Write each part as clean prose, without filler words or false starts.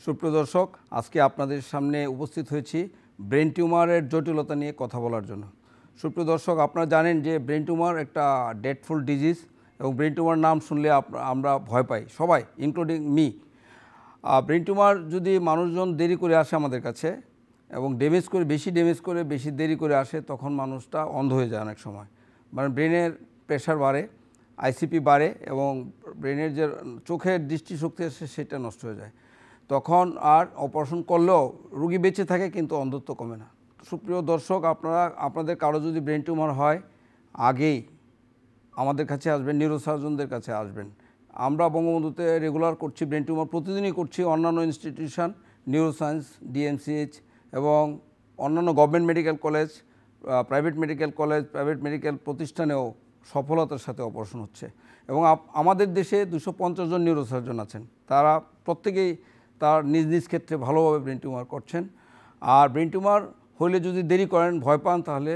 সুপ্রিয় দর্শক, আজকে আপনাদের সামনে উপস্থিত হয়েছি ব্রেন টিউমারের জটিলতা নিয়ে কথা বলার জন্য। সুপ্রিয় দর্শক, আপনারা জানেন যে ব্রেন টিউমার একটা ডেথফুল ডিজিজ এবং ব্রেন টিউমার নাম শুনলে আমরা ভয় পাই, সবাই ইনক্লুডিং মি। ব্রেন টিউমার যদি মানুষজন দেরি করে আসে আমাদের কাছে এবং বেশি ড্যামেজ করে বেশি দেরি করে আসে, তখন মানুষটা অন্ধ হয়ে যায় অনেক সময়। মানে ব্রেনের প্রেশার বাড়ে, আইসিপি বাড়ে এবং ব্রেনের যে চোখের দৃষ্টিশক্তি আছে সেটা নষ্ট হয়ে যায়। তখন আর অপারেশন করলেও রোগী বেঁচে থাকে, কিন্তু অন্ধত্ব কমে না। সুপ্রিয় দর্শক, আপনাদের কারো যদি ব্রেন টিউমার হয়, আগেই আমাদের কাছে আসবেন, নিউরোসার্জনদের কাছে আসবেন। আমরা বঙ্গবন্ধুতে রেগুলার করছি ব্রেন টিউমার, প্রতিদিনই করছি। অন্যান্য ইনস্টিটিউশন, নিউরোসায়েন্স, ডিএমসিএইচ এবং অন্যান্য government medical college, private medical college, private medical প্রতিষ্ঠানেও সফলতার সাথে অপারেশন হচ্ছে। এবং আমাদের দেশে 250 জন নিউরোসার্জন আছেন, তারা প্রত্যেকেই তার নিজ নিজ ক্ষেত্রে ভালোভাবে ব্রেন টিউমার করছেন। আর ব্রেন টিউমার হলে যদি দেরি করেন, ভয় পান, তাহলে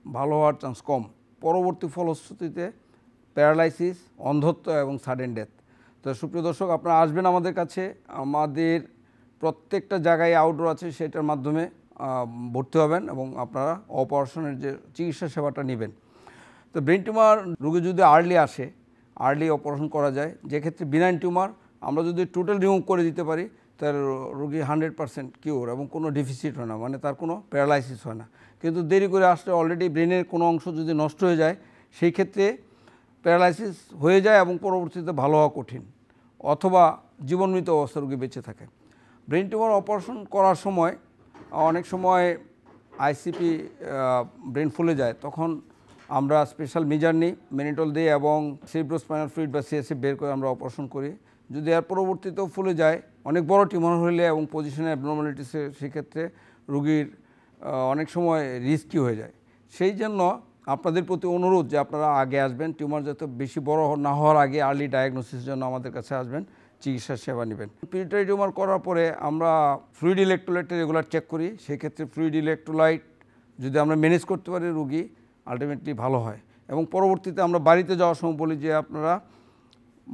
ভালো হওয়ার চান্স কম। পরবর্তী ফলশ্রুতিতে প্যারালাইসিস, অন্ধত্ব এবং সাডেন ডেথ। তো সুপ্রিয় দর্শক, আপনারা আসবেন আমাদের কাছে। আমাদের প্রত্যেকটা জায়গায় আউটডোর আছে, সেটার মাধ্যমে ভর্তি হবেন এবং আপনারা অপারেশনের যে চিকিৎসা সেবাটা নেবেন। তো ব্রেন টিউমার রোগী যদি আর্লি অপারেশন করা যায়। যে ক্ষেত্রে বিনাইন টিউমার আমরা যদি টোটাল রিমুভ করে দিতে পারি, তার রোগী 100% কিওর এবং কোনো ডেফিসিট হয় না, মানে তার কোনো প্যারালাইসিস হয় না। কিন্তু দেরি করে আসলে অলরেডি ব্রেনের কোনো অংশ যদি নষ্ট হয়ে যায়, সেই ক্ষেত্রে প্যারালাইসিস হয়ে যায় এবং পরবর্তীতে ভালো হওয়া কঠিন, অথবা জীবনমৃত অবস্থা রোগী বেঁচে থাকে। ব্রেন টিউমার অপারেশন করার সময় অনেক সময় আইসিপি ব্রেন ফুলে যায়, তখন আমরা স্পেশাল মেজার নিই, ম্যানিটল দিই এবং সেরিব্রোস্পাইনাল ফ্লুইড বা সিএসএফ বের করে আমরা অপারেশন করি। যদি এর পরবর্তীতেও ফুলে যায়, অনেক বড় টিউমার হলে এবং পজিশনে অ্যাবনর্মালিটিসে, সেক্ষেত্রে রোগীর অনেক সময় রিস্কি হয়ে যায়। সেই জন্য আপনাদের প্রতি অনুরোধ যে আপনারা আগে আসবেন, টিউমার যাতে বেশি বড় না হওয়ার আগে আর্লি ডায়াগনোসিসের জন্য আমাদের কাছে আসবেন, চিকিৎসার সেবা নেবেন। পিউটারি টিউমার করার পরে আমরা ফ্লুইড ইলেকট্রোলাইটটা রেগুলার চেক করি। সেক্ষেত্রে ফ্লুইড ইলেকট্রোলাইট যদি আমরা ম্যানেজ করতে পারি, রোগী আলটিমেটলি ভালো হয়। এবং পরবর্তীতে আমরা বাড়িতে যাওয়ার সময় বলি যে আপনারা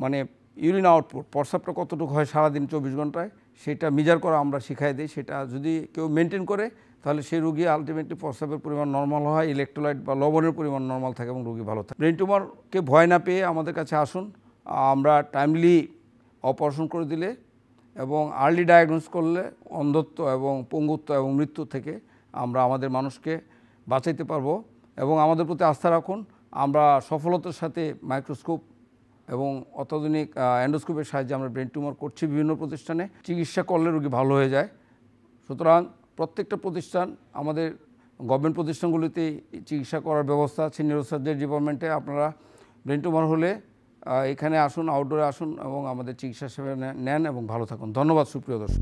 মানে ইউরিন আউটপুট, প্রস্রাবটা কতটুকু হয় সারাদিন 24 ঘন্টায়, সেটা মেজার করা আমরা শিখাই দিই। সেটা যদি কেউ মেনটেন করে, তাহলে সেই রোগী আলটিমেটলি প্রস্রাবের পরিমাণ নর্মাল হয়, ইলেকট্রোলাইট বা লবণের পরিমাণ নর্মাল থাকে এবং রোগী ভালো থাকে। ব্রেন টিউমারকে ভয় না পেয়ে আমাদের কাছে আসুন। আমরা টাইমলি অপারেশন করে দিলে এবং আর্লি ডায়াগনোস করলে অন্ধত্ব এবং পঙ্গুত্ব এবং মৃত্যু থেকে আমরা আমাদের মানুষকে বাঁচাইতে পারবো। এবং আমাদের প্রতি আস্থা রাখুন, আমরা সফলতার সাথে মাইক্রোস্কোপ এবং অত্যাধুনিক এন্ডোস্কোপের সাহায্যে আমরা ব্রেন টিউমার করছি বিভিন্ন প্রতিষ্ঠানে। চিকিৎসা করলে রোগী ভালো হয়ে যায়। সুতরাং প্রত্যেকটা প্রতিষ্ঠান, আমাদের গভর্নমেন্ট প্রতিষ্ঠানগুলিতেই চিকিৎসা করার ব্যবস্থা আছে। নিউরোসার্জারি ডিপার্টমেন্টে আপনারা ব্রেন টিউমার হলে এখানে আসুন, আউটডোরে আসুন এবং আমাদের চিকিৎসা সেবা নেন এবং ভালো থাকুন। ধন্যবাদ সুপ্রিয় দর্শক।